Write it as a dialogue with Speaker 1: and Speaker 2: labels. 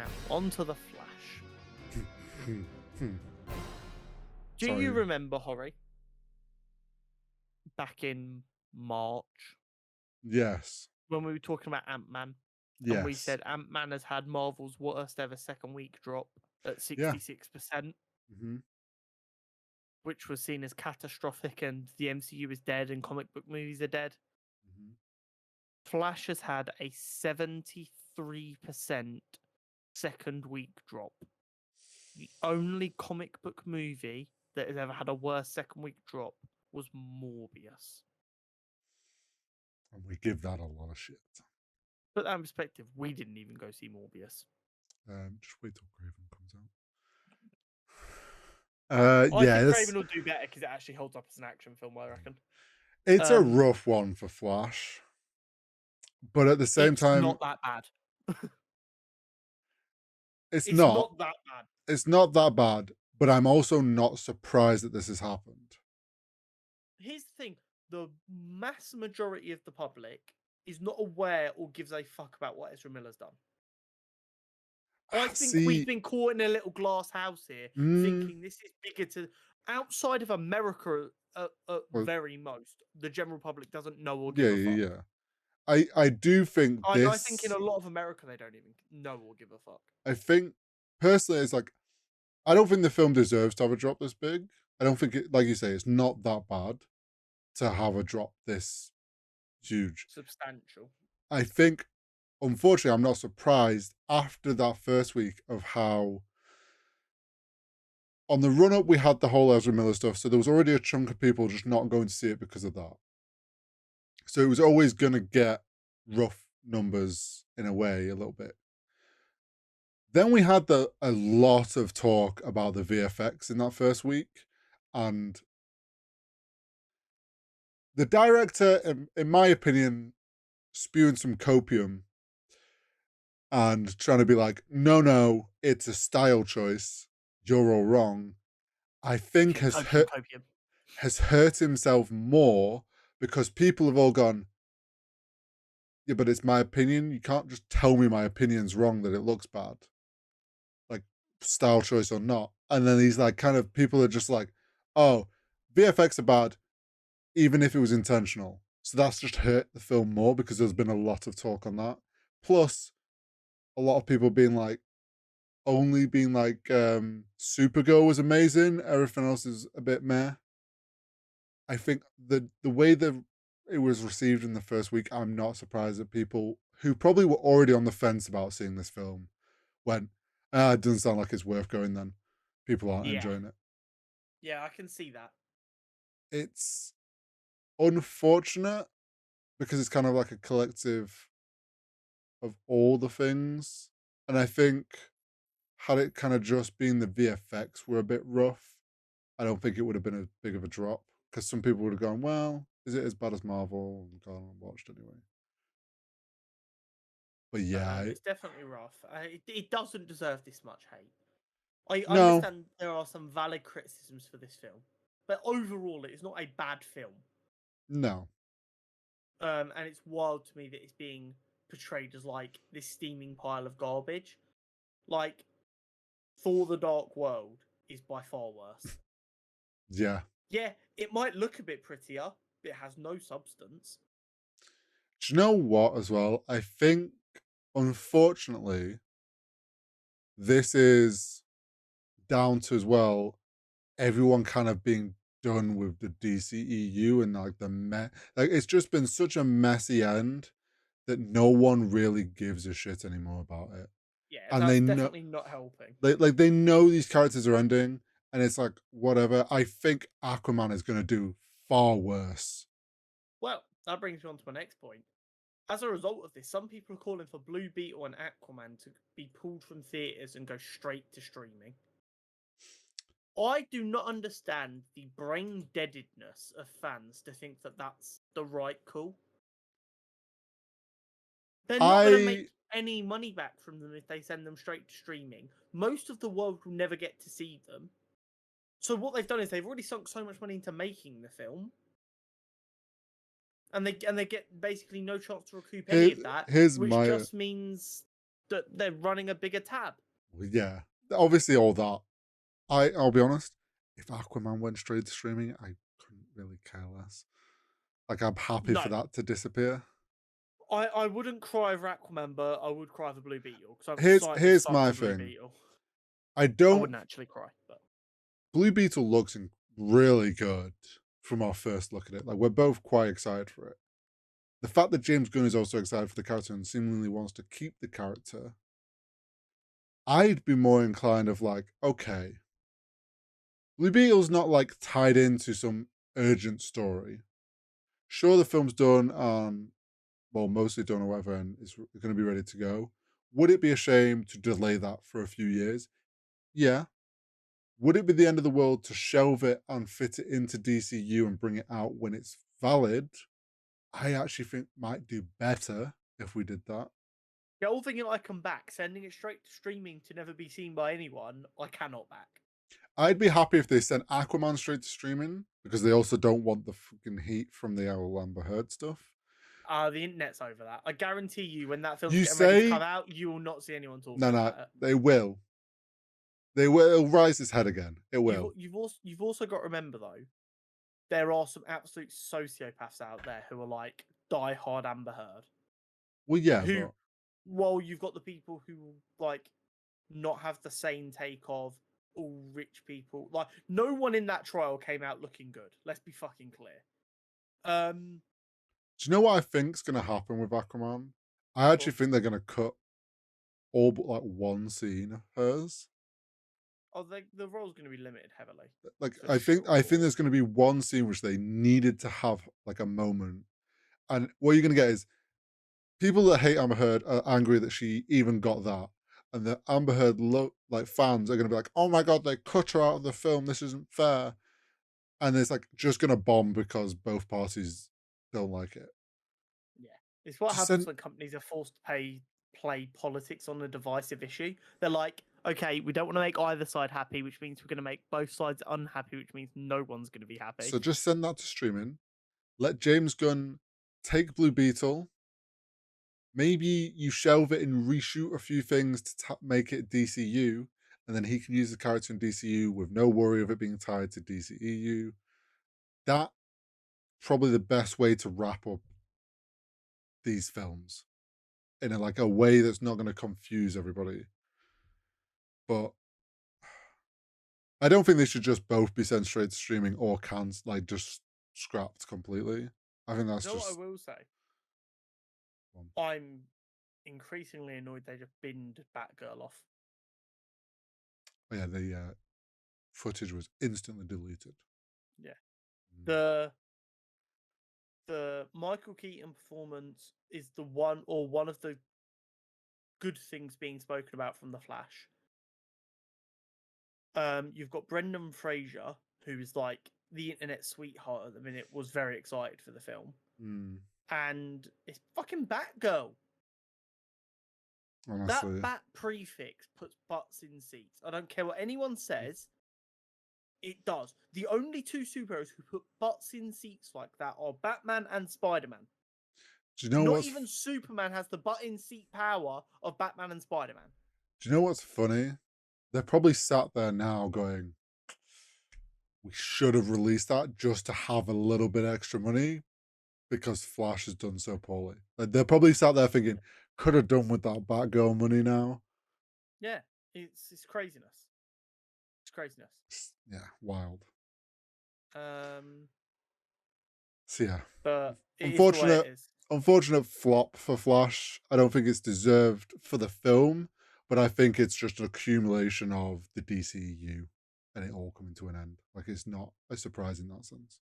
Speaker 1: Now, on to The Flash. Do
Speaker 2: Sorry.
Speaker 1: you remember, Hori, back in March,
Speaker 2: Yes.
Speaker 1: when we were talking about Ant-Man, and we
Speaker 2: Yes.
Speaker 1: said Ant-Man has had Marvel's worst ever second week drop at
Speaker 2: Yeah.
Speaker 1: 66%,
Speaker 2: hmm
Speaker 1: which was seen as catastrophic, and the MCU is dead and comic book movies are dead?
Speaker 2: hmm
Speaker 1: Flash has had a 73% second week drop. The only comic book movie that has ever had a worse second week drop was Morbius.
Speaker 2: And we give that a lot of shit.
Speaker 1: Put that in perspective, we didn't even go see Morbius.
Speaker 2: Just wait till Craven comes out.
Speaker 1: I think Craven will do better because it actually holds up as an action film, I reckon.
Speaker 2: It's a rough one for Flash, but at the same time,
Speaker 1: not that bad.
Speaker 2: it's
Speaker 1: It's not that bad.
Speaker 2: It's not that bad, but I'm also not surprised that this has happened.
Speaker 1: Here's the thing: the mass majority of the public is not aware or gives a fuck about what Ezra Miller's done. I think we've been caught in a little glass house here, thinking this is bigger to outside of America. At very most, the general public doesn't know or give a fuck.
Speaker 2: Yeah. I do think this.
Speaker 1: I think in a lot of America, they don't even know or give a fuck.
Speaker 2: I think personally, it's like I don't think the film deserves to have a drop this big. I don't think it, like you say, it's not that bad to have a drop this huge.
Speaker 1: Substantial.
Speaker 2: I think, unfortunately, I'm not surprised after that first week of how on the run up we had the whole Ezra Miller stuff. So there was already a chunk of people just not going to see it because of that. So it was always going to get rough numbers in a way, a little bit. Then we had a lot of talk about the VFX in that first week, and the director, in my opinion, spewing some copium and trying to be like, no, it's a style choice. You're all wrong. I think has hurt himself more because people have all gone, yeah, but it's my opinion. You can't just tell me my opinion's wrong that it looks bad. Like style choice or not. And then he's like, kind of people are just like, oh, VFX are bad, even if it was intentional. So that's just hurt the film more because there's been a lot of talk on that. Plus, a lot of people being like, Supergirl was amazing. Everything else is a bit meh. I think the way that it was received in the first week, I'm not surprised that people who probably were already on the fence about seeing this film went, it doesn't sound like it's worth going then. People aren't enjoying it.
Speaker 1: Yeah, I can see that.
Speaker 2: It's unfortunate because it's kind of like a collective of all the things. And I think had it kind of just been the VFX were a bit rough, I don't think it would have been as big of a drop because some people would have gone, well, is it as bad as Marvel? And gone and watched anyway. But yeah,
Speaker 1: it's definitely rough. It doesn't deserve this much hate. I
Speaker 2: no.
Speaker 1: understand there are some valid criticisms for this film, but overall, it is not a bad film.
Speaker 2: No.
Speaker 1: And it's wild to me that it's being portrayed as like this steaming pile of garbage. Like, Thor: The Dark World is by far worse.
Speaker 2: Yeah.
Speaker 1: Yeah, it might look a bit prettier, but it has no substance.
Speaker 2: Do you know what, as well? I think, unfortunately, this is down to, as well, everyone kind of being done with the DCEU and like it's just been such a messy end that no one really gives a shit anymore about it.
Speaker 1: Yeah,
Speaker 2: and
Speaker 1: that's definitely not helping.
Speaker 2: They know these characters are ending, and it's like whatever. I think Aquaman is going to do far worse.
Speaker 1: Well, that brings me on to my next point. As a result of this, some people are calling for Blue Beetle and Aquaman to be pulled from theaters and go straight to streaming. I do not understand the brain deadedness of fans to think that that's the right call. They're not going to make any money back from them if they send them straight to streaming. Most of the world will never get to see them. So what they've done is they've already sunk so much money into making the film, and they get basically no chance to recoup any of that, which just means that they're running a bigger tab.
Speaker 2: Well, yeah, obviously all that. I'll be honest. If Aquaman went straight to streaming, I couldn't really care less. Like I'm happy for
Speaker 1: No,
Speaker 2: that to disappear.
Speaker 1: I wouldn't cry over Aquaman, but I would cry for Blue Beetle because I'm slightly
Speaker 2: Here's
Speaker 1: stuck
Speaker 2: my
Speaker 1: for Blue
Speaker 2: thing.
Speaker 1: Beetle.
Speaker 2: I
Speaker 1: I
Speaker 2: don't.
Speaker 1: wouldn't actually cry, but
Speaker 2: Blue Beetle looks really good from our first look at it. Like we're both quite excited for it. The fact that James Gunn is also excited for the character and seemingly wants to keep the character, I'd be more inclined of like, okay, Blue Beetle's not like tied into some urgent story. Sure, the film's done on, well, mostly done or whatever, and it's going to be ready to go. Would it be a shame to delay that for a few years? Yeah. Would it be the end of the world to shelve it and fit it into DCU and bring it out when it's valid? I actually think might do better if we did that.
Speaker 1: the whole thing I come back, sending it straight to streaming to never be seen by anyone, I cannot back.
Speaker 2: I'd be happy if they sent Aquaman straight to streaming because they also don't want the fucking heat from the Owl Amber Heard stuff.
Speaker 1: The internet's over that. I guarantee you, when that film's
Speaker 2: You
Speaker 1: getting ready to come
Speaker 2: say
Speaker 1: out, you will not see anyone talking
Speaker 2: no,
Speaker 1: about it.
Speaker 2: they will. They will. It'll rise its head again. It will.
Speaker 1: You've also got to remember though, there are some absolute sociopaths out there who are like die-hard Amber Heard.
Speaker 2: Well, yeah,
Speaker 1: Who,
Speaker 2: but
Speaker 1: while you've got the people who like not have the same take of all rich people, like no one in that trial came out looking good. Let's be fucking clear.
Speaker 2: do you know what I think's going to happen with Aquaman? I actually think they're going to cut all but like one scene of hers.
Speaker 1: Oh, the role's going to be limited heavily.
Speaker 2: Like
Speaker 1: For
Speaker 2: I think
Speaker 1: sure.
Speaker 2: there's going to be one scene which they needed to have like a moment, and what you're going to get is people that hate Amber Heard are angry that she even got that, and the Amber Heard like fans are going to be like, "Oh my god, they cut her out of the film. This isn't fair," and it's like just going to bomb because both parties don't like it.
Speaker 1: Yeah, it's what
Speaker 2: Just
Speaker 1: happens
Speaker 2: send
Speaker 1: when companies are forced to play politics on a divisive issue. They're like, okay, we don't want to make either side happy, which means we're going to make both sides unhappy, which means no one's going to be happy.
Speaker 2: so just send that to streaming. Let James Gunn take Blue Beetle. Maybe you shelve it and reshoot a few things to make it DCU, and then he can use the character in DCU with no worry of it being tied to DCEU. That probably the best way to wrap up these films in a way that's not going to confuse everybody. But I don't think they should just both be sent straight to streaming or just scrapped completely. I think that's
Speaker 1: You know what I
Speaker 2: just
Speaker 1: will say? I'm increasingly annoyed they just binned Batgirl off.
Speaker 2: oh yeah, the footage was instantly deleted.
Speaker 1: Yeah. The Michael Keaton performance is one of the good things being spoken about from The Flash. You've got Brendan Fraser, who is like the internet sweetheart at the minute, was very excited for the film. And it's fucking Batgirl.
Speaker 2: Honestly,
Speaker 1: That bat prefix puts butts in seats. I don't care what anyone says. It does. The only two superheroes who put butts in seats like that are Batman and Spider-Man.
Speaker 2: do you know
Speaker 1: Not
Speaker 2: what's
Speaker 1: even Superman has the butt in seat power of Batman and Spider-Man.
Speaker 2: Do you know what's funny? They're probably sat there now going, we should have released that just to have a little bit extra money because Flash has done so poorly. Like they're probably sat there thinking, could have done with that Batgirl money now.
Speaker 1: Yeah, it's craziness. It's craziness.
Speaker 2: Yeah, wild.
Speaker 1: Um,
Speaker 2: So yeah,
Speaker 1: but it is the way it
Speaker 2: unfortunate,
Speaker 1: is.
Speaker 2: unfortunate flop for Flash. I don't think it's deserved for the film, but I think it's just an accumulation of the DCU and it all coming to an end. Like it's not a surprise in that sense.